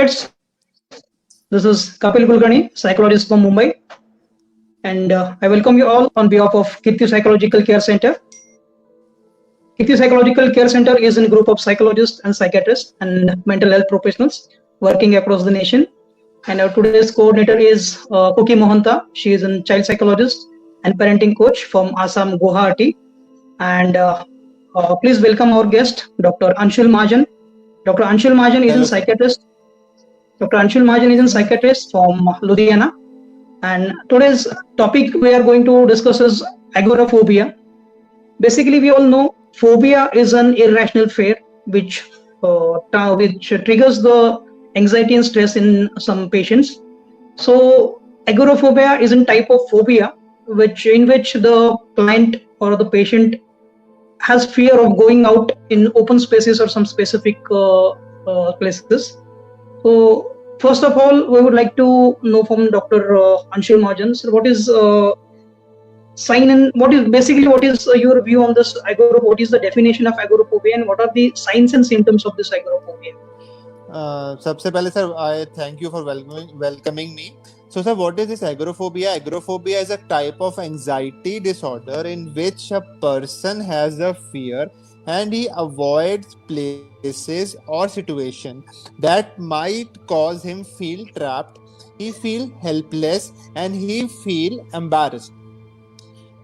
Hello, friends. This is Kapil Kulkarni, psychologist from Mumbai, and I welcome you all on behalf of Kirti Psychological Care Center. Kirti Psychological Care Center is a group of psychologists and psychiatrists and mental health professionals working across the nation. And our today's coordinator is Koki Mohanta. She is a child psychologist and parenting coach from Assam, Guwahati. And please welcome our guest, Dr. Anshul Mahajan. Dr. Anshul Mahajan is a Hello, sir. psychiatrist. Dr. Anshul Mahajan is a psychiatrist from Ludhiana. And today's topic we are going to discuss is agoraphobia. Basically, we all know phobia is an irrational fear which triggers the anxiety and stress in some patients. So, agoraphobia is a type of phobia in which the client or the patient has fear of going out in open spaces or some specific places. So, first of all, we would like to know from Dr. Anshul Mahajan, sir, what is sign and what is your view on this agoraphobia? What is the definition of agoraphobia and what are the signs and symptoms of this agoraphobia? सबसे पहले sir I thank you for welcoming me. So sir, what is this agoraphobia? Agoraphobia is a type of anxiety disorder in which a person has a fear and he avoids places or situation that might cause him feel trapped, he feel helpless and he feel embarrassed.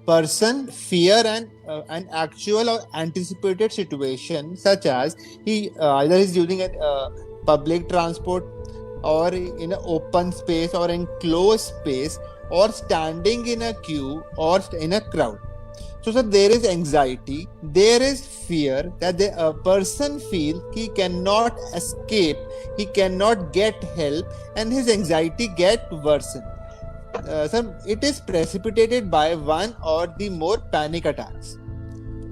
Person fear an actual or anticipated situation such as he either is using a public transport or in an open space or in closed space or standing in a queue or in a crowd. So there is anxiety, there is fear that a person feels he cannot escape, he cannot get help and his anxiety get worsened. It is precipitated by one or the more panic attacks.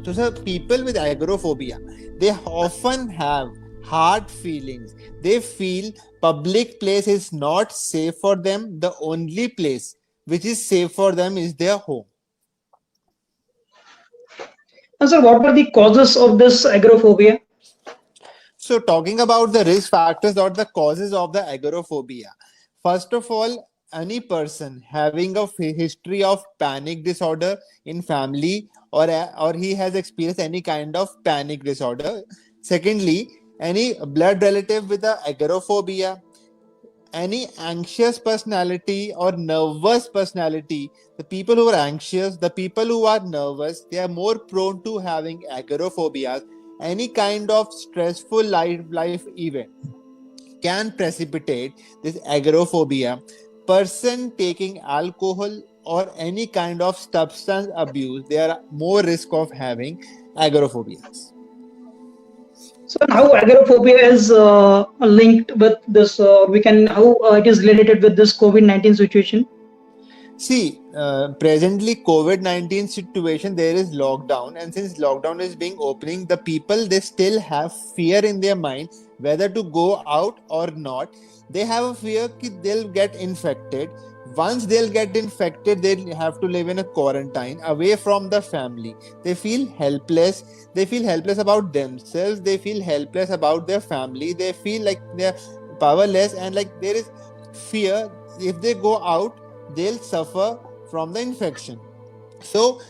So, sir, people with agoraphobia, they often have hard feelings. They feel public place is not safe for them. The only place which is safe for them is their home. And sir, what are the causes of this agoraphobia? So, talking about the risk factors or the causes of the agoraphobia, first of all, any person having a history of panic disorder in family or he has experienced any kind of panic disorder. Secondly, any blood relative with the agoraphobia, any anxious personality or nervous personality. The people who are anxious, the people who are nervous, they are more prone to having agoraphobia. Any kind of stressful life event can precipitate this agoraphobia. Person taking alcohol or any kind of substance abuse, there are more risk of having agoraphobia. So how agoraphobia is linked with this? How it is related with this COVID-19 situation? See, presently COVID-19 situation, there is lockdown, and since lockdown is being opening, the people they still have fear in their mind whether to go out or not. They have a fear that they'll get infected. Once they'll get infected, they'll have to live in a quarantine away from the family. They feel helpless. They feel helpless about themselves. They feel helpless about their family. They feel like they're powerless and like there is fear. If they go out, they'll suffer from the infection. So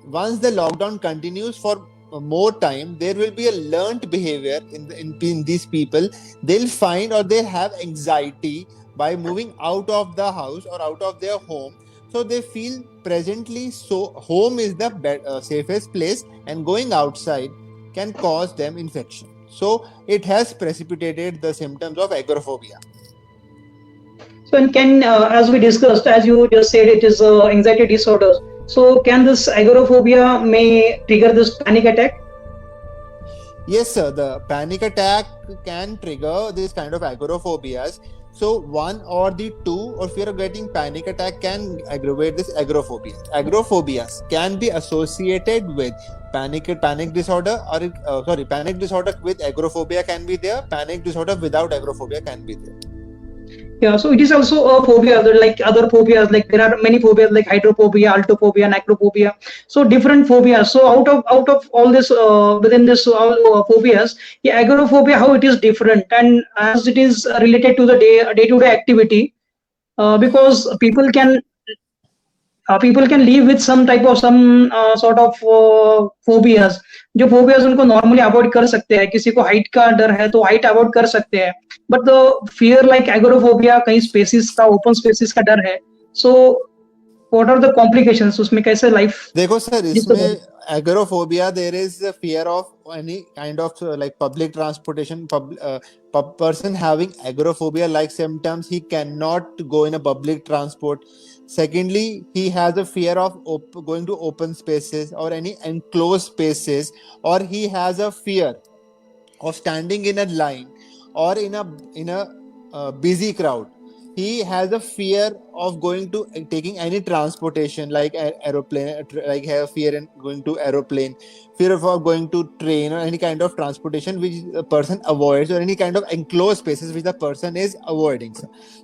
once the lockdown continues for more time, there will be a learned behavior in these people. They'll find or they have anxiety by moving out of the house or out of their home. So they feel presently so home is the safest place and going outside can cause them infection. So it has precipitated the symptoms of agoraphobia. So, and can, as we discussed, as you just said, it is anxiety disorders. So, can this agoraphobia may trigger this panic attack? Yes, sir. The panic attack can trigger this kind of agoraphobias. So, one or the two, or fear of getting panic attack can aggravate this agoraphobia. Agoraphobias can be associated with panic disorder, or panic disorder with agoraphobia can be there. Panic disorder without agoraphobia can be there. Yeah, so it is also a phobia, like other phobias. Like there are many phobias, like hydrophobia, altophobia, acrophobia. So different phobias. So out of all this, within this all phobias, yeah, agoraphobia, how it is different, and as it is related to the day-to-day activity, because people can live with some type of some sort of phobias. जो phobias उनको normally avoid कर सकते हैं, किसी को height का डर है तो height avoid कर सकते हैं, but the fear like agoraphobia कहीं spaces का open spaces का डर है. So what are the complications, उसमें कैसे life देखो सर, disturb इसमें होगी? Agoraphobia there is fear of any kind of like public transportation. Person having agoraphobia like symptoms, he cannot go in a public transport. Secondly, he has a fear of going to open spaces or any enclosed spaces, or he has a fear of standing in a line or in a busy crowd. He has a fear of going to taking any transportation like aeroplane, like have fear in going to aeroplane, fear of going to train or any kind of transportation which a person avoids, or any kind of enclosed spaces which the person is avoiding.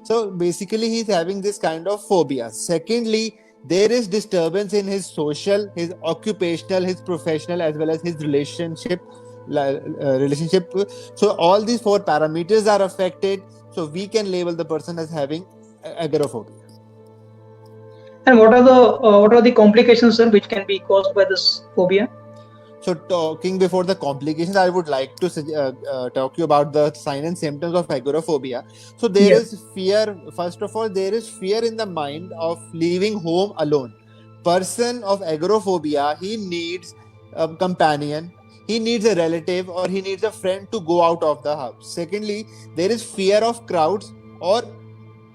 So basically he's having this kind of phobia. Secondly, there is disturbance in his social, his occupational, his professional, as well as his relationship. So all these four parameters are affected, so we can label the person as having agoraphobia. And what are the complications, sir, which can be caused by this phobia? So talking before the complications, I would like to talk you about the sign and symptoms of agoraphobia. So there Yes. is fear. First of all, there is fear in the mind of leaving home alone. Person of agoraphobia, he needs a companion, he needs a relative, or he needs a friend to go out of the house. Secondly, there is fear of crowds or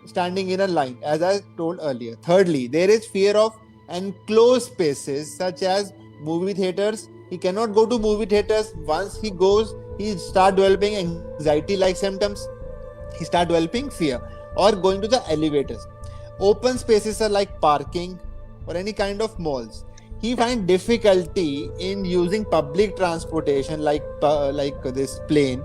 standing in a line, as I told earlier. Thirdly, there is fear of enclosed spaces such as movie theaters. He cannot go to movie theaters. Once he goes, he start developing anxiety like symptoms. He start developing fear. Or going to the elevators. Open spaces are like parking or any kind of malls. He find difficulty in using public transportation like this plane,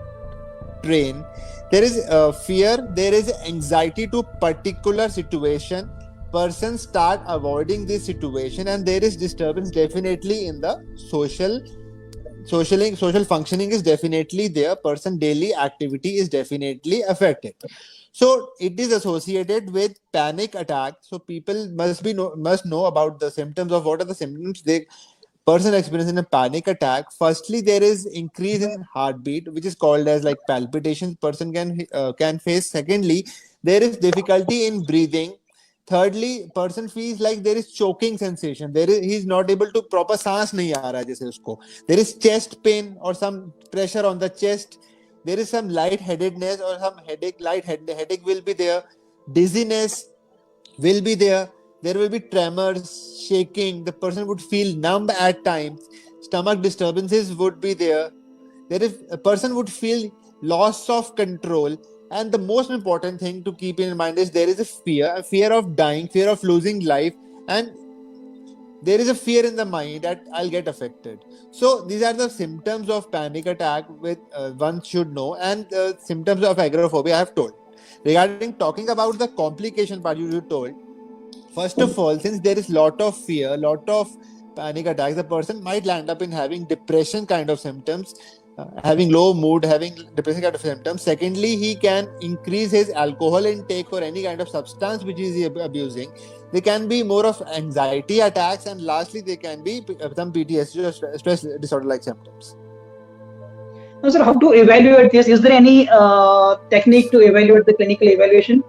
train. There is fear, there is anxiety to particular situation. Person start avoiding this situation, and there is disturbance definitely in the social functioning is definitely there. Person daily activity is definitely affected. So it is associated with panic attack. So people must know about the symptoms of what are the symptoms they person experiencing a panic attack. Firstly, there is increase in heartbeat, which is called as like palpitations. Person can face. Secondly, there is difficulty in breathing. Thirdly, person feels like there is choking sensation. He's not able to proper सांस नहीं आ रहा है जैसे उसको. There is chest pain or some pressure on the chest. There is some lightheadedness or some headache will be there. Dizziness will be there. There will be tremors, shaking. The person would feel numb at times. Stomach disturbances would be there. A person would feel loss of control. And the most important thing to keep in mind is there is a fear of dying, fear of losing life, and there is a fear in the mind that I'll get affected. So these are the symptoms of panic attack which one should know, and the symptoms of agoraphobia I have told. Regarding talking about the complication part you told, first of all, since there is lot of fear, lot of panic attacks, the person might land up in having depression kind of symptoms, having low mood, having depression kind of symptoms. Secondly, he can increase his alcohol intake or any kind of substance which is abusing. There can be more of anxiety attacks, and lastly, there can be some PTSD or stress disorder like symptoms. No, sir, how to evaluate this? Is there any technique to evaluate the clinical evaluation?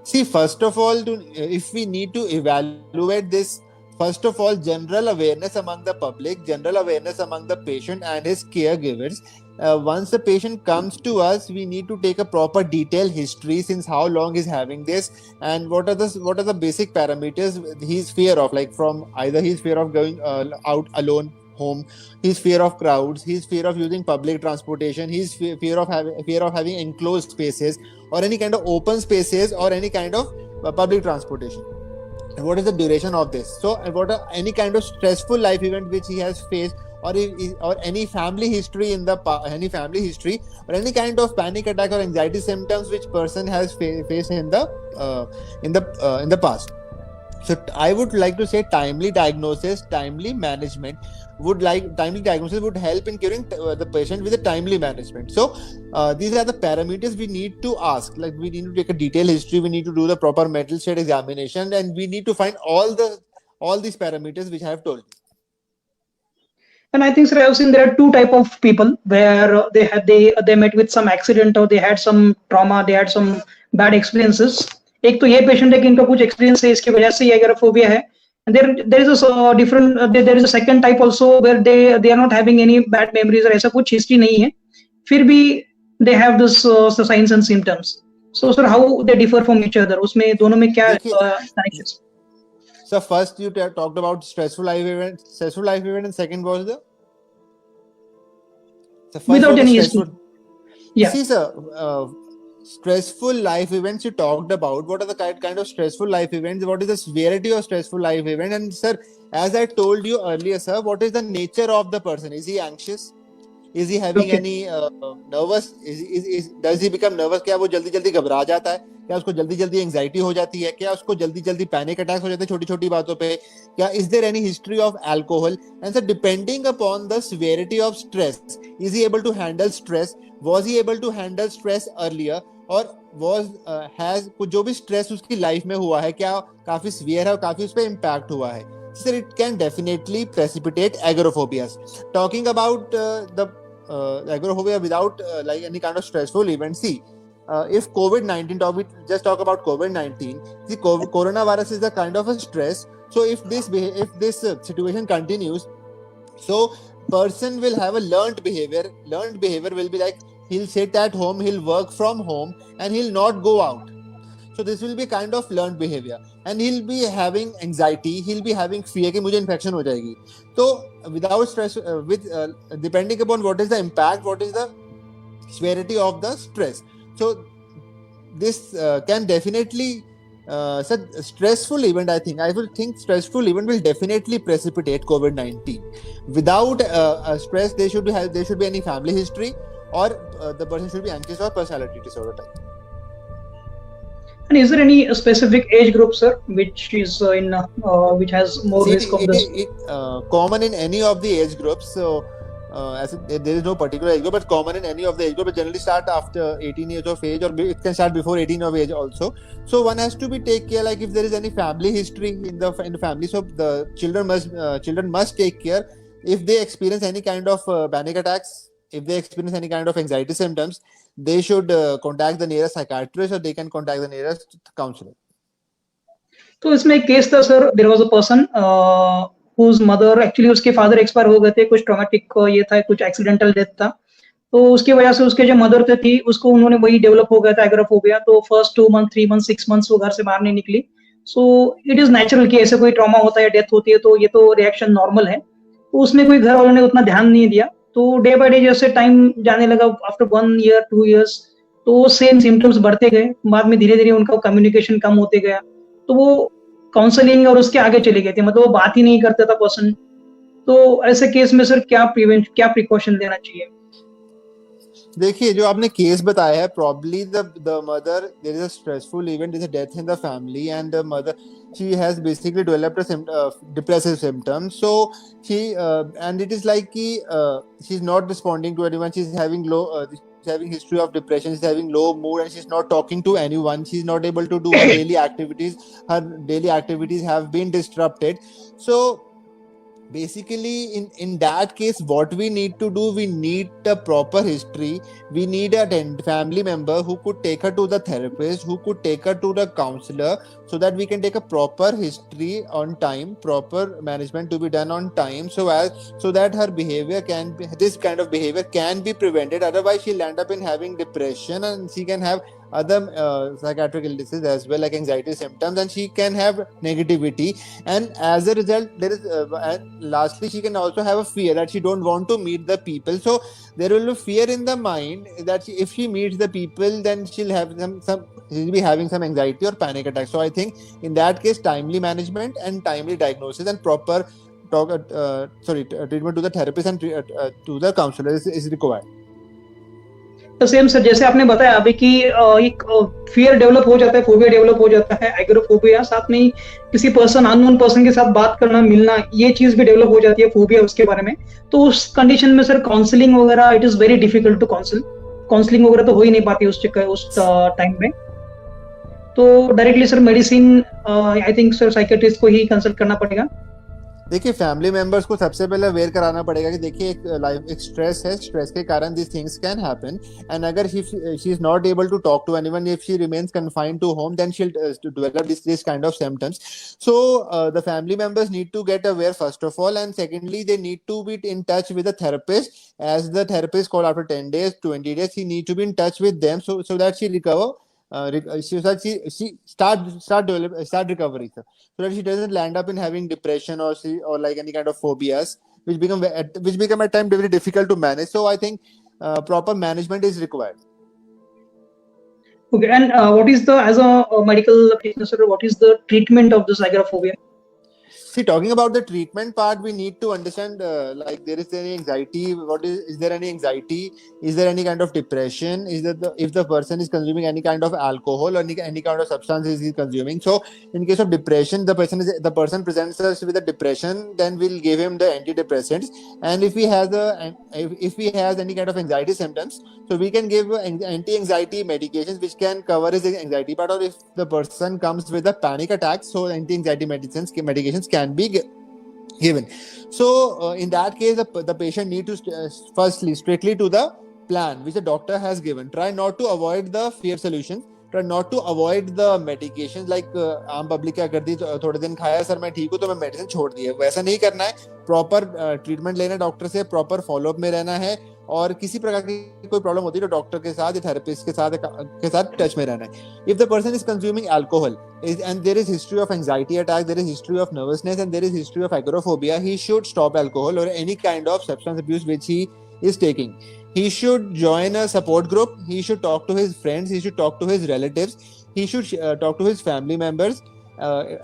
See, first of all, if we need to evaluate this, first of all, general awareness among the public, general awareness among the patient and his caregivers. Once the patient comes to us, we need to take a proper detailed history, since how long he's having this and what are the basic parameters he's fear of, like from either he's fear of going out alone home, his fear of crowds, his fear of using public transportation, his fear of having enclosed spaces or any kind of open spaces or any kind of public transportation. what is the duration of this. So what are any kind of stressful life event which he has faced, or any family history any family history, or any kind of panic attack or anxiety symptoms which person has faced in the past. So I would like to say timely diagnosis, timely diagnosis would help in curing the patient with a timely management. So these are the parameters we need to ask. Like, we need to take a detailed history, we need to do the proper mental state examination, and we need to find all these parameters which I have told you. And I think, sir, I've seen there are two type of people where they met with some accident, or they had some trauma, they had some bad experiences. एक तो ये patient है कि इनका कुछ experience है, इसकी वजह से ये एगोराफोबिया है. And there is a different there is a second type also where they are not having any bad memories, और ऐसा कुछ हिस्ट्री नहीं है, फिर भी they have this signs and symptoms. So sir, how they differ from each other? उसमें दोनों में क्या connections? So first you talked about stressful life event, and second was the first without any history. Yeah. See, sir, stressful life events you talked about. What are the kind of stressful life events? What is the severity of stressful life event? And sir, as I told you earlier, sir, what is the nature of the person? Is he anxious? Is he having any nervous? Does he become nervous? क्या वो जल्दी जल्दी घबरा जाता है? क्या उसको जल्दी जल्दी एंजाइटी हो जाती है? क्या उसको जल्दी जल्दी पैनिक अटैक्स हो जाते हैं छोटी छोटी बातों पे? क्या is there any history of alcohol? And so depending upon the severity of stress, is he able to handle stress? Was he able to handle stress earlier? और has कुछ जो भी स्ट्रेस उसकी लाइफ में हुआ है, क्या काफी सीवियर है और काफी उस पर इम्पैक्ट हुआ है? So it can definitely precipitate agoraphobia. Talking about the agoraphobia without like any kind of stressful event. See, if COVID-19, we just talk about COVID-19. See, coronavirus is a kind of a stress. So if this situation continues, so person will have a learned behavior. Learned behavior will be like, he'll sit at home, he'll work from home, and he'll not go out. So this will be kind of learned behavior, and he'll be having anxiety, he'll be having fear कि मुझे infection हो जाएगी. So without stress, depending upon what is the impact, what is the severity of the stress. So this can definitely stressful event. I will think stressful event will definitely precipitate COVID-19. Without stress, there should be any family history, or the person should be anxious or personality disorder type. And is there any specific age group, sir, which is which has more risk of this? Common in any of the age groups. So there is no particular age group, but common in any of the age group. It generally start after 18 years of age, or it can start before 18 of age also. So one has to take care, like if there is any family history in the family, so the children must take care. If they experience any kind of panic attacks, if they experience any kind of anxiety symptoms, they should contact the nearest psychiatrist, or they can contact the nearest counselor. तो इसमें एक केस था sir, there was a person whose mother, actually उसके father expire हो गए थे, कुछ ट्रॉमेटिक ये था, कुछ एक्सीडेंटल डेथ था, तो उसकी वजह से उसके जो मदर थी उसको उन्होंने वही डेवलप हो गया था एगोराफोबिया. तो फर्स्ट 2 मंथ 3 मंथ 6 मंथ्स वो घर से बाहर नहीं निकली. सो इट इज नेचुरल कि ऐसे कोई ट्रॉमा होता है, डेथ होती है, तो ये तो रिएक्शन नॉर्मल है. तो उसमें कोई घर वालों ने उतना ध्यान नहीं दिया. तो डे बाय डे जैसे टाइम जाने लगा, आफ्टर 1 year 2 years, तो सेम सिम्टम्स बढ़ते गए. बाद में धीरे धीरे उनका कम्युनिकेशन कम होते गया, तो वो काउंसलिंग और उसके आगे चले गए थे, मतलब वो बात ही नहीं करता था पर्सन. तो ऐसे केस में सर क्या प्रिकॉशन लेना चाहिए? देखिए, जो आपने केस बताया है, probably the mother, there is a stressful event, there is a death in the family, and the mother, she has basically developed a depressive symptoms. So she and it is like she's not responding to anyone. She's having she's having history of depression. She's having low mood, and she's not talking to anyone. She's not able to do her daily activities. Her daily activities have been disrupted. So basically in that case, what we need to do, we need a proper history. We need a family member who could take her to the therapist, who could take her to the counselor, so that we can take a proper history on time, proper management to be done on time, so that her behavior this kind of behavior can be prevented. Otherwise she'll end up in having depression, and she can have other psychiatric illnesses as well, like anxiety symptoms, and she can have negativity, and as a result there is and lastly she can also have a fear that she don't want to meet the people. So there will be fear in the mind that if she meets the people, then she'll have she'll be having some anxiety or panic attack. So I think in that case, timely management and timely diagnosis and proper treatment to the therapist and to the counselor is required. तो same sir, जैसे आपने बताया अभी कि एक fear develop हो जाता है, फोबिया डेवलप हो जाता है, एग्रोफोबिया, साथ में किसी पर्सन, अननोन पर्सन के साथ बात करना, मिलना, ये चीज भी डेवलप हो जाती है, फोबिया उसके बारे में। तो उस कंडीशन में सर काउंसलिंग वगैरह, it is very difficult to counselling वगैरह तो हो ही नहीं पाती उस टाइम में। तो डायरेक्टली सर मेडिसिन, आई थिंक सर साइकियाट्रिस्ट को ही कंसल्ट करना पड़ेगा। देखिए फैमिली मेंबर्स को सबसे पहले अवेयर कराना पड़ेगा कि देखिए एक स्ट्रेस है, स्ट्रेस के कारण this things can happen, and अगर she is not able to talk to anyone, if she remains confined to home, then she will develop this kind of symptoms. So the family members need to get aware first of all, and secondly they need to be in touch with the therapist, as the therapist called after 10 days 20 days, he need to be in touch with them so that she recover, she start recovering, so that she doesn't land up in having depression or like any kind of phobias which become at time very difficult to manage. So I think proper management is required. Okay, and what is the, as a medical practitioner, what is the treatment of this agoraphobia? See, talking about the treatment part, we need to understand like there is any anxiety. Is there any anxiety? Is there any kind of depression? Is that if the person is consuming any kind of alcohol or any kind of substance is he consuming? So in case of depression, the person presents us with a depression, then we'll give him the antidepressants. And if he has any kind of anxiety symptoms, so we can give anti-anxiety medications which can cover his anxiety part. Or if the person comes with a panic attack, so anti-anxiety medications can be given. So in that case, the patient need to firstly strictly to the plan which the doctor has given. Try not to avoid the fear solutions. Try not to avoid the medications like आम public क्या करती है, थोड़े दिन खाया sir मैं ठीक हूँ तो मैं मेडिसिन छोड़ दी है, वैसा नहीं करना है। प्रॉपर ट्रीटमेंट लेना डॉक्टर से, प्रॉपर फॉलोअप में रहना है, और किसी प्रकार की कोई प्रॉब्लम होती है तो डॉक्टर के साथ या थेरेपिस्ट के साथ टच में रहना है। If the person is consuming alcohol and there is history of anxiety attack, there is history of nervousness, and there is history of agoraphobia, he should stop alcohol or any kind of substance abuse which he is taking. He should join a support group, he should talk to his friends, he should talk to his relatives, he should talk to his family members,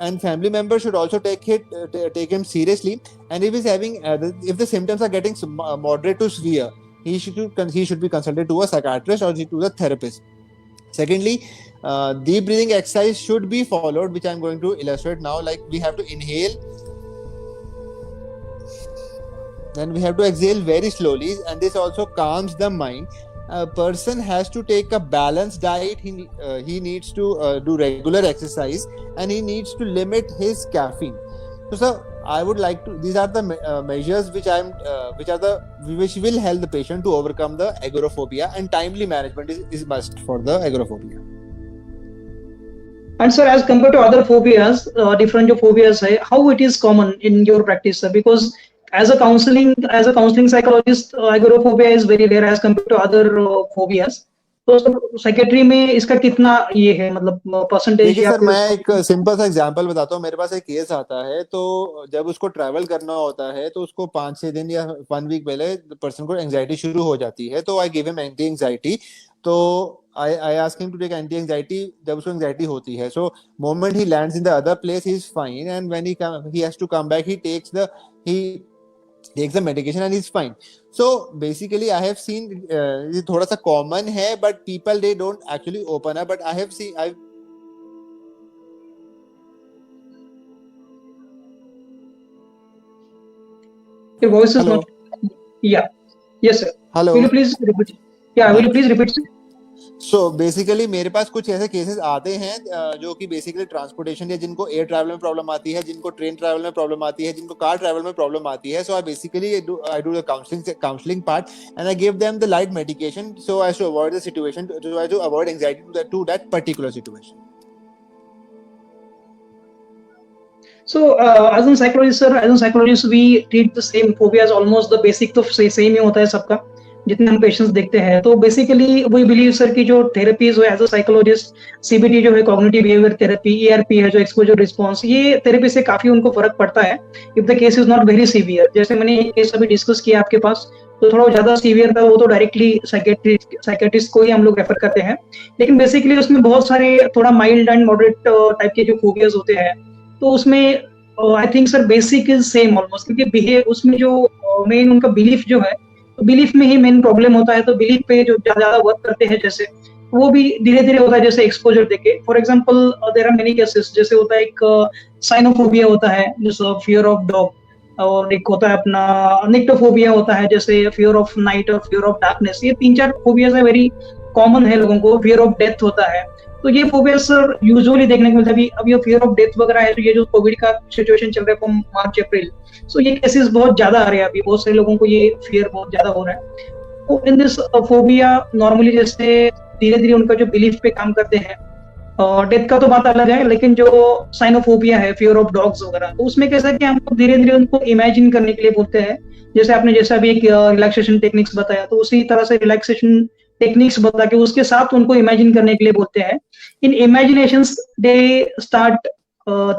and family members should also take him seriously. And if he's having if the symptoms are getting moderate to severe, he should be consulted to a psychiatrist or to the therapist. Secondly, deep breathing exercise should be followed, which I'm going to illustrate now. Like we have to inhale, then we have to exhale very slowly, and this also calms the mind. A person has to take a balanced diet. He needs to do regular exercise, and he needs to limit his caffeine. So, sir, I would like to. These are the measures which will help the patient to overcome the agoraphobia, and timely management is must for the agoraphobia. And sir, as compared to other phobias, different phobias, how it is common in your practice, sir? Because as a counseling psychologist, agoraphobia is very rare as compared to other phobias. तो psychiatry में इसका कितना ये है, मतलब percentage? देखिए sir, मैं एक सिंपल सा एग्जांपल बताता हूँ। मेरे पास एक केस आता है, तो जब उसको ट्रैवल करना होता है तो उसको 5-6 दिन या 1 वीक पहले पर्सन को एंजाइटी शुरू हो जाती है, तो I give him anti anxiety. तो I ask him to take anti anxiety जब उसको एंजाइटी होती है। So moment he lands in the other place he is fine, and when he has to come back he takes the medication and he's fine. So basically I have seen ये थोड़ा सा common है, but people they don't actually open up. But I have seen your voice is not. Yeah. Yes sir. Hello. Will you please repeat? Yeah, will you please repeat sir? So basically मेरे पास कुछ ऐसे cases आते हैं जो कि basically transportation या जिनको air travel में प्रॉब्लम आती है, जिनको ट्रेन ट्रैवल में प्रॉब्लम आती है, जिनको कार ट्रैवल में प्रॉब्लम आती है। So I basically I do the counselling part and I give them the light medication so as to avoid the situation, to avoid anxiety to that particular situation. So as a psychologist sir, we treat the same phobias, almost the basic तो same ही होता है सबका। जितने हम patients देखते हैं, तो basically we believe sir की जो थेरेपीज हो एज अ साइकोलॉजिस्ट, सीबीटी जो है कॉग्निटिव बिहेवियर थेरेपी, ईआरपी है जो एक्सपोजर रिस्पॉन्स, ये थेरेपी से काफी उनको फर्क पड़ता है if the case is not very severe. जैसे मैंने एक केस अभी डिस्कस किया आपके पास, तो थोड़ा ज्यादा सीवियर था, वो तो डायरेक्टली साइकेट्रिस्ट को ही हम लोग रेफर करते हैं। लेकिन बेसिकली उसमें बहुत सारे थोड़ा माइल्ड एंड मॉडरेट टाइप के जो फोबियाज होते हैं, तो उसमें आई think sir basic is same almost, क्योंकि बिहेव उसमें जो मेन उनका बिलीफ जो है, तो बिलीफ में ही मेन प्रॉब्लम होता है। तो बिलीफ पे जो ज्यादा वर्क करते हैं, जैसे वो भी धीरे धीरे होता है जैसे एक्सपोजर देके। For example there are many cases, जैसे होता है एक साइनोफोबिया होता है जैसे फियर ऑफ डॉग, और एक होता है अपना निक्टोफोबिया होता है जैसे फियर ऑफ नाइट और फियर ऑफ डार्कनेस। ये तीन चार फोबियाज है, वेरी कॉमन है लोगों को। फियर ऑफ डेथ होता है। तो ये फोबिया सर यूजुअली देखने को मिलता है। अब ये फियर ऑफ डेथ वगैरह है, तो ये जो कोविड का सिचुएशन चल रहा है फ्रॉम मार्च अप्रैल, सो ये केसेस बहुत ज्यादा आ रहे हैं अभी, बहुत सारे लोगों को ये फियर बहुत ज्यादा हो रहा है। तो इन दिस फोबिया नॉर्मली जैसे धीरे धीरे उनका जो बिलीफ पे काम करते हैं, और डेथ का तो बात अलग है, लेकिन जो साइनोफोबिया है, फियर ऑफ डॉग्स वगैरह, तो उसमें कैसा है कि हमको धीरे धीरे उनको इमेजिन करने के लिए बोलते हैं। जैसे आपने जैसा भी एक रिलैक्सेशन टेक्निक्स बताया, तो उसी तरह से रिलैक्सेशन टेक्निक्स बता के उसके साथ उनको इमेजिन करने के लिए बोलते हैं। In imaginations they start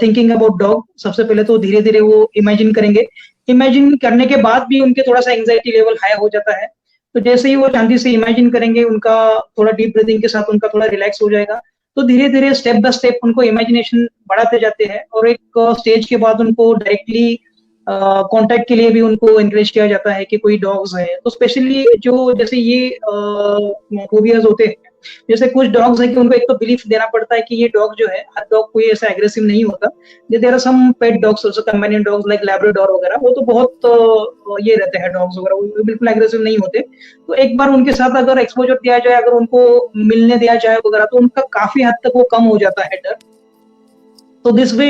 thinking about dog. सबसे पहले तो धीरे धीरे वो इमेजिन करेंगे। इमेजिन करने के बाद भी उनके थोड़ा सा एंजाइटी लेवल हाई हो जाता है। तो जैसे ही वो शांति से इमेजिन करेंगे, उनका थोड़ा डीप ब्रीथिंग के साथ उनका थोड़ा रिलैक्स हो जाएगा। तो धीरे धीरे स्टेप बाय स्टेप उनको इमेजिनेशन बढ़ाते जाते हैं, और एक स्टेज के बाद उनको डायरेक्टली कांटेक्ट के लिए भी उनको एनकरेज किया जाता है कि कोई डॉग्स है। तो स्पेशली जो जैसे ये फोबियाज होते हैं, जैसे कुछ डॉग्स है कि उनको एक तो बिलीफ देना पड़ता है कि ये डॉग जो है, हर डॉग कोई ऐसा एग्रेसिव नहीं होता। There are some pet dogs also, companion dogs like Labrador वगैरह, वो तो बहुत ये रहते हैं डॉग्स वगैरह, वो बिल्कुल एग्रेसिव नहीं होते। तो एक बार उनके साथ अगर एक्सपोजर दिया जाए, अगर उनको मिलने दिया जाए वगैरह, तो उनका काफी हद तक वो कम हो जाता है डर। तो दिस वे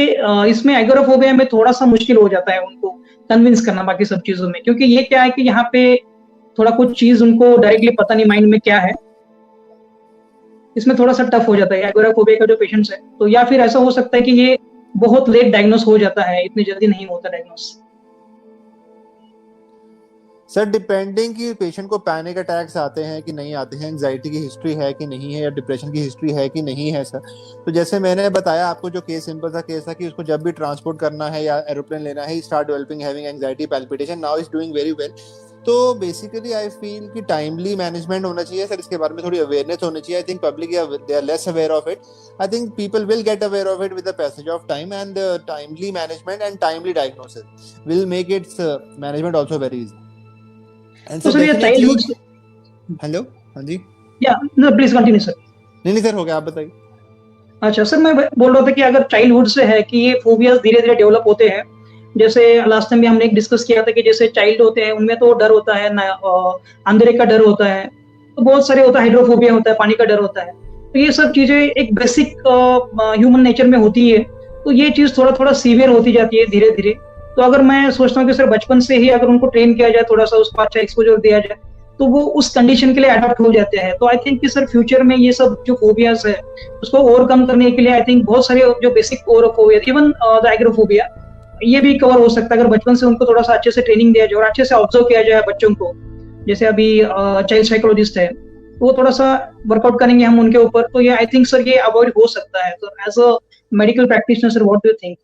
इसमें एगोराफोबिया में थोड़ा सा मुश्किल हो जाता है उनको कन्विंस करना बाकी सब चीजों में, क्योंकि ये क्या है कि यहाँ पे थोड़ा कुछ चीज उनको डायरेक्टली पता नहीं माइंड में क्या है। इसमें थोड़ा सा टफ हो जाता है एगोराफोबिया का जो पेशेंट्स है। तो या फिर ऐसा हो सकता है कि ये बहुत लेट डायग्नोस हो जाता है, इतनी जल्दी नहीं होता डायग्नोस। सर डिपेंडिंग कि पेशेंट को पैनिक अटैक्स आते हैं कि नहीं आते हैं, एंजाइटी की हिस्ट्री है कि नहीं है, या डिप्रेशन की हिस्ट्री है कि नहीं है सर। तो जैसे मैंने बताया आपको, जो केस सिंपल सा केस था कि उसको जब भी ट्रांसपोर्ट करना है या एरोप्लेन लेना है, start developing having anxiety palpitation, now is doing very well. तो बेसिकली आई फील कि टाइमली मैनेजमेंट होना चाहिए सर, इसके बारे में थोड़ी अवेयरनेस होनी चाहिए। I think public they are less aware of it. I think people will get aware of it with the passage of time, and timely management and timely diagnosis will make its management also very easy. And तो sir sir ये definitely. Childhood, hello, हाँ जी। या no please continue sir. नहीं नहीं sir, हो गया, आप बताइए। अच्छा सर, मैं बोल रहा था कि अगर चाइल्डहुड से है कि ये फोबियाज धीरे धीरे डेवलप होते हैं। जैसे लास्ट टाइम भी हमने एक डिस्कस किया था कि जैसे चाइल्ड होते हैं उनमें तो डर होता है ना, अंधेरे का डर होता है, तो बहुत सारे होता है, हाइड्रोफोबिया होता है, पानी का डर होता है। तो ये सब चीजें एक बेसिक ह्यूमन नेचर में होती है। तो ये चीज थोड़ा थोड़ा सीवियर होती जाती है धीरे धीरे। तो अगर मैं सोचता हूँ कि सर बचपन से ही अगर उनको ट्रेन किया जाए, थोड़ा सा उसको अच्छा एक्सपोजर दिया जाए, तो वो उस कंडीशन के लिए अडेप्ट हो जाते हैं। तो आई थिंक कि सर फ्यूचर में ये सब जो फोबियाज है उसको ओवरकम करने के लिए आई थिंक बहुत सारे जो बेसिक ओवरफोबिया, इवन द एग्रोफोबिया, ये भी कवर हो सकता है अगर बचपन से उनको थोड़ा सा अच्छे से ट्रेनिंग दिया जाए और अच्छे से ऑब्जर्व किया जाए बच्चों को। जैसे अभी चाइल्ड साइकोलॉजिस्ट है, तो वो थोड़ा सा वर्कआउट करेंगे हम उनके ऊपर, तो ये आई थिंक सर ये अवॉइड हो सकता है। तो as a medical practitioner sir, what do you think?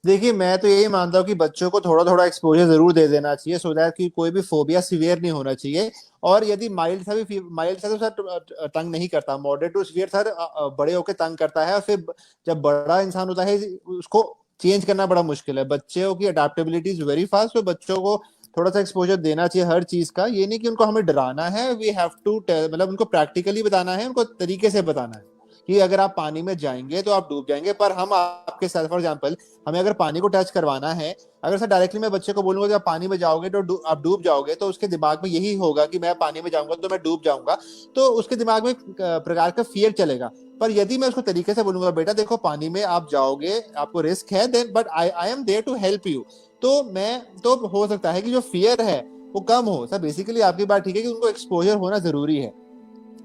देखिए, मैं तो यही मानता हूँ कि बच्चों को थोड़ा थोड़ा एक्सपोजर जरूर दे देना चाहिए, सो दैट कि कोई भी फोबिया सिवियर नहीं होना चाहिए। और यदि माइल्ड सा तो सर तंग नहीं करता, मॉडरेट टू सिवियर सर बड़े होकर तंग करता है। और फिर जब बड़ा इंसान होता है उसको चेंज करना बड़ा मुश्किल है। बच्चों की अडेप्टेबिलिटी इज वेरी फास्ट, तो बच्चों को थोड़ा सा एक्सपोजर देना चाहिए हर चीज का। ये नहीं कि उनको हमें डराना है, वी हैव टू मतलब उनको प्रैक्टिकली बताना है, उनको तरीके से बताना है कि अगर आप पानी में जाएंगे तो आप डूब जाएंगे। पर हम आपके साथ, फॉर एग्जाम्पल, हमें अगर पानी को टच करवाना है, अगर सर डायरेक्टली मैं बच्चे को बोलूंगा कि आप पानी में जाओगे तो आप डूब जाओगे, तो उसके दिमाग में यही होगा कि मैं पानी में जाऊंगा तो मैं डूब जाऊंगा। तो उसके दिमाग में एक प्रकार का फियर चलेगा। पर यदि मैं उसको तरीके से बोलूंगा, बेटा देखो पानी में आप जाओगे, आपको रिस्क है, then but I am there to help you, तो हो सकता है कि जो फियर है वो कम हो। सर बेसिकली आपकी बात ठीक है कि उनको एक्सपोजर होना जरूरी है।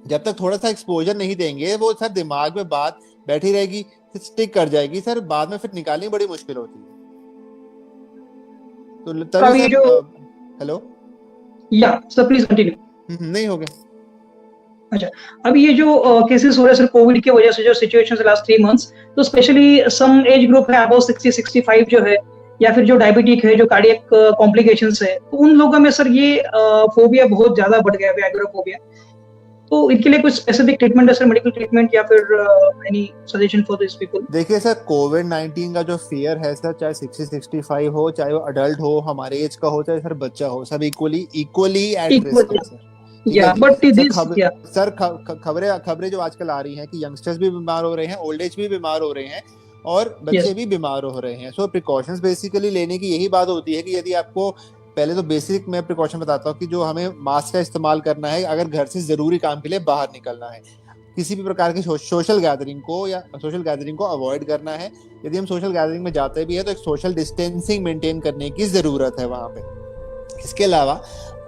जब तक थोड़ा सा एक्सपोजर नहीं देंगे, वो सर दिमाग में बात बैठी रहेगी, स्टिक कर जाएगी सर, बाद में फिर निकालनी बड़ी मुश्किल होती है। तो तभी अभी सर जो हेलो। या सर प्लीज कंटिन्यू। नहीं हो गया। अच्छा, अब ये जो केसेस हो रहे हैं सर कोविड की वजह से, जो सिचुएशन लास्ट 3 मंथ्स, तो स्पेशली सम एज ग्रुप है अबव 60-65 जो है, या फिर जो डायबिटिक है, जो कार्डियक कॉम्प्लिकेशंस है, तो उन लोगों में सर ये फोबिया बहुत ज्यादा बढ़ गया है, एग्ोराफोबिया। तो इनके लिए कुछ स्पेसिफिक ट्रीटमेंट है सर, मेडिकल ट्रीटमेंट, या फिर any suggestion for this people? देखिए सर, कोविड-19 का जो फियर है सर, चाहे 60-65 हो, चाहे वो अडल्ट हो, हमारे एज का हो, चाहे सर बच्चा हो, सब इक्वली एट रिस्क है सर। ठीक है या जी। बट सर दिस या खबरें जो आजकल आ रही हैं कि यंगस्टर्स भी बीमार हो रहे हैं, ओल्ड एज भी बीमार हो रहे हैं, और यस बच्चे भी बीमार हो रहे हैं। सो प्रिकॉशंस बेसिकली लेने की यही बात होती है कि यदि आपको, पहले तो बेसिक मैं प्रिकॉशन बताता हूँ कि जो हमें मास्क का इस्तेमाल करना है अगर घर से जरूरी काम के लिए बाहर निकलना है, किसी भी प्रकार की सोशल गैदरिंग को अवॉइड करना है। यदि हम सोशल गैदरिंग में जाते भी है तो एक सोशल डिस्टेंसिंग मेंटेन करने की जरूरत है वहां पे। इसके अलावा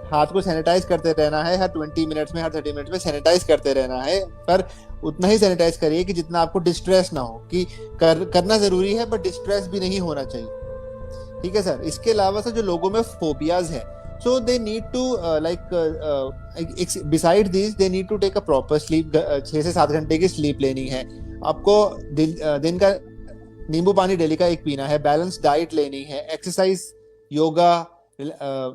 हाथ को सैनिटाइज करते रहना है, हर 20 मिनट्स में, हर 30 मिनट्स में सैनिटाइज करते रहना है, पर उतना ही सैनिटाइज करिए कि जितना आपको डिस्ट्रेस ना हो, कि करना जरूरी है बट डिस्ट्रेस भी नहीं होना चाहिए। ठीक है सर। इसके अलावा सर जो लोगों में फोबियाज है, so they need to beside these they need to take a proper sleep। 6 से 7 घंटे की स्लीप लेनी है आपको, दिन का नींबू पानी डेली का एक पीना है, बैलेंस डाइट लेनी है, एक्सरसाइज, योगा,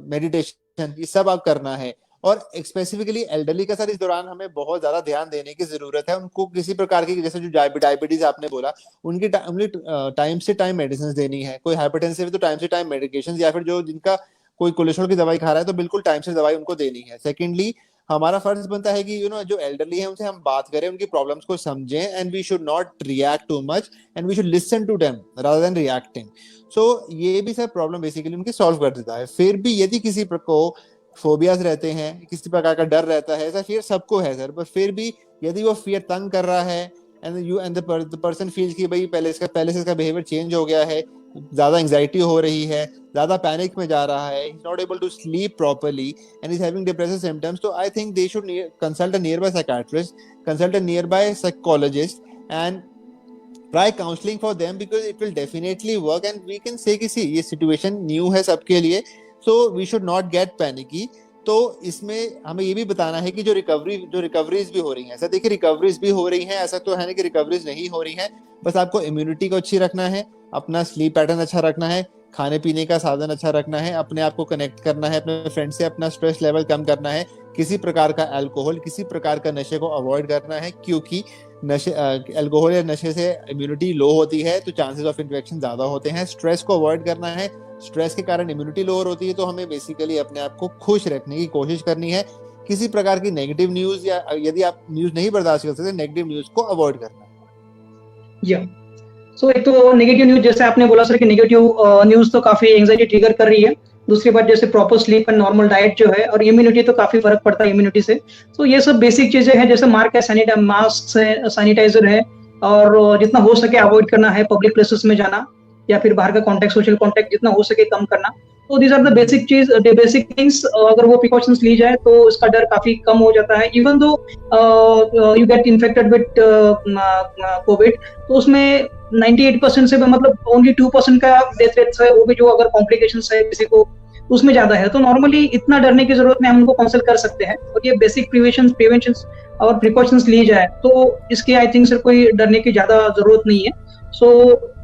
मेडिटेशन, ये सब आप करना है। और स्पेसिफिकली एल्डरली का सर इस दौरान हमें बहुत ज्यादा ध्यान देने की जरूरत है। उनको किसी प्रकार की, जैसे जो डायबिटीज आपने बोला, उनकी टाइम से टाइम मेडिसिन देनी है। कोई हाइपरटेंसिव तो टाइम से टाइम मेडिकेशन, या फिर जो जिनका कोई कोलेस्ट्रॉल की दवाई खा रहा है तो बिल्कुल टाइम से दवाई उनको देनी है। सेकेंडली, हमारा फर्ज बनता है कि जो एल्डरली है उनसे हम बात करें, उनकी प्रॉब्लम्स को समझें, and we should not react too much, and we should listen to them rather than reacting. So ये भी सर प्रॉब्लम बेसिकली उनकी सॉल्व कर देता है। फिर भी यदि किसी को फोबियाज रहते हैं, किसी प्रकार का डर रहता है, ऐसा फियर सबको है सर, पर फिर भी यदि वो फियर तंग कर रहा है, एंड द पर्सन फील्स कि भाई पहले से इसका बिहेवियर चेंज हो गया है, ज्यादा एंजाइटी हो रही है, ज्यादा पैनिक में जा रहा है, he's not able to sleep properly and he's having depressive symptoms, so I think they should consult a nearby psychiatrist, consult a nearby psychologist, and try counseling for them, because it will definitely work। And we can say कि see, ये situation new है सबके लिए, so we should not get panicky। तो इसमें हमें ये भी बताना है कि जो रिकवरीज भी हो रही हैं, ऐसा देखिए रिकवरीज भी हो रही हैं, ऐसा तो है नहीं कि रिकवरीज नहीं हो रही हैं। बस आपको इम्यूनिटी को अच्छी रखना है, अपना स्लीप पैटर्न अच्छा रखना है, खाने पीने का साधन अच्छा रखना है, अपने आप को कनेक्ट करना है अपने फ्रेंड से, अपना स्ट्रेस लेवल कम करना है, किसी प्रकार का अल्कोहल, किसी प्रकार का नशे को अवॉइड करना है, क्योंकि नशे अल्कोहल या नशे से इम्यूनिटी लो होती है तो चांसेस ऑफ इन्फेक्शन ज्यादा होते हैं। स्ट्रेस को अवॉइड करना है, स्ट्रेस के कारण इम्यूनिटी लोअर होती है, तो हमें बेसिकली अपने आप को खुश रखने की कोशिश करनी है। किसी प्रकार की नेगेटिव न्यूज, या यदि आप न्यूज नहीं बर्दाश्त कर सकते, नेगेटिव न्यूज को अवॉइड करना है। या सो एक तो नेगेटिव न्यूज, जैसे आपने बोला सर कि नेगेटिव न्यूज तो काफी एंजाइटी ट्रिगर कर रही है। दूसरी बात, जैसे proper sleep and normal diet जो है, और इम्यूनिटी तो काफी फर्क पड़ता है इम्यूनिटी से। तो ये सब बेसिक चीजें हैं, जैसे मास्क है, सैनिटाइजर है, और जितना हो सके अवॉइड करना है पब्लिक प्लेसेस में जाना, या फिर बाहर का कॉन्टेक्ट, सोशल कॉन्टेक्ट जितना हो सके कम करना। तो these are the basic things. अगर वो प्रिकॉशंस ली जाए तो इसका डर काफी कम हो जाता है। Even though you get infected with Covid, तो उसमें 98% से मतलब ओनली 2% का डेथ रेट है, वो भी जो अगर कॉम्प्लिकेशंस है किसी को उसमें ज्यादा है। तो नॉर्मली इतना डरने की जरूरत नहीं, हम उनको कंसल्ट कर सकते हैं, और ये बेसिक प्रिवेंशन और प्रिकॉशंस ली जाए तो इसके आई थिंक सर कोई डरने की ज्यादा जरूरत नहीं है। सो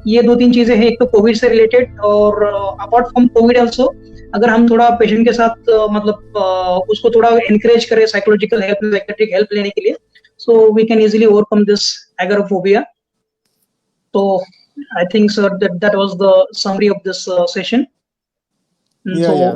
ये 2-3 चीजें हैं, एक तो कोविड से रिलेटेड, और अपार्ट फ्रॉम कोविड ऑल्सो अगर हम थोड़ा पेशेंट के साथ उसको थोड़ा एनकरेज करें साइकोलॉजिकल हेल्प, साइकेट्रिक हेल्प लेने के लिए, so we can easily overcome this agoraphobia. So I think sir that was the summary of this session.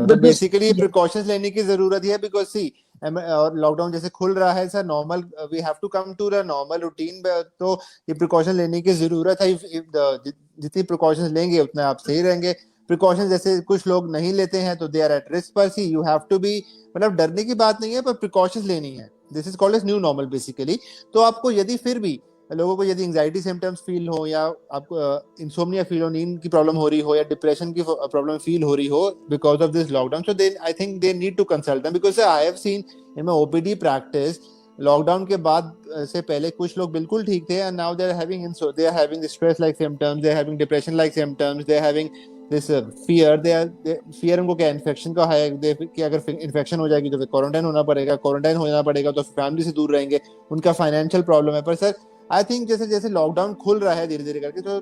तो बेसिकली प्रिकॉशंस लेने की जरूरत है, बिकॉज सी और लॉकडाउन जैसे खुल रहा है sir, normal we have to come to the normal routine, तो ये प्रिकॉशन लेने की जरूरत है। जितनी प्रिकॉशंस लेंगे उतना आप सही रहेंगे। प्रिकॉशन जैसे कुछ लोग नहीं लेते हैं तो दे आर एट रिस्क, पर सी यू हैव टू बी, मतलब डरने की बात नहीं है, पर प्रिकॉशंस लेनी है। This is called as new normal basically. तो आपको यदि फिर भी लोगों को यदि एंजाइटी सिम्टम्स फील हो, या आपको इंसोम्निया फील हो, नींद की प्रॉब्लम हो रही हो, या डिप्रेशन की प्रॉब्लम फील हो रही हो because of this lockdown, so they I think they need to consult them, because I have seen in my OPD practice, lockdown के बाद से पहले कुछ लोग बिल्कुल ठीक थे, and now they are having stress like symptoms, they are having depression like symptoms, they are having this fear उनको क्या इन्फेक्शन का है कि अगर इन्फेक्शन हो जाएगी तो फिर क्वारंटाइन होना पड़ेगा तो फैमिली से दूर रहेंगे, उनका फाइनेंशियल प्रॉब्लम है। पर सर आई थिंक जैसे जैसे लॉकडाउन खुल रहा है धीरे धीरे करके, तो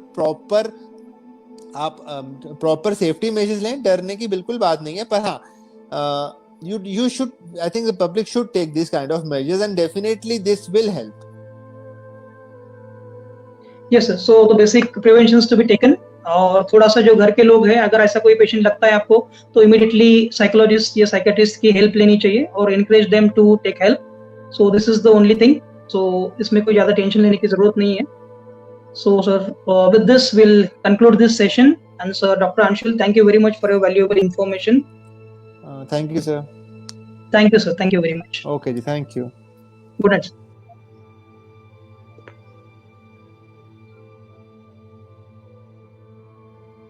प्रॉपर सेफ्टी मेजर्स लें, डरने की बिल्कुल बात नहीं है। पर हाँ, you should, I think the public should take this kind of measures and definitely this will help. Yes sir, so the basic preventions to be taken, और थोड़ा सा जो घर के लोग हैं, अगर ऐसा कोई पेशेंट लगता है आपको तो इमीडिएटली साइकोलॉजिस्ट या साइकेट्रिस्ट की हेल्प लेनी चाहिए और encourage them to take help. So this is the only thing, so इसमें कोई ज्यादा टेंशन लेने की जरूरत नहीं है। So sir, with this we'll conclude this session, and sir, Dr. Anshul, thank you very much for your valuable information. Thank you sir. Thank you sir, thank you very much. Okay ji, thank you. Good night sir.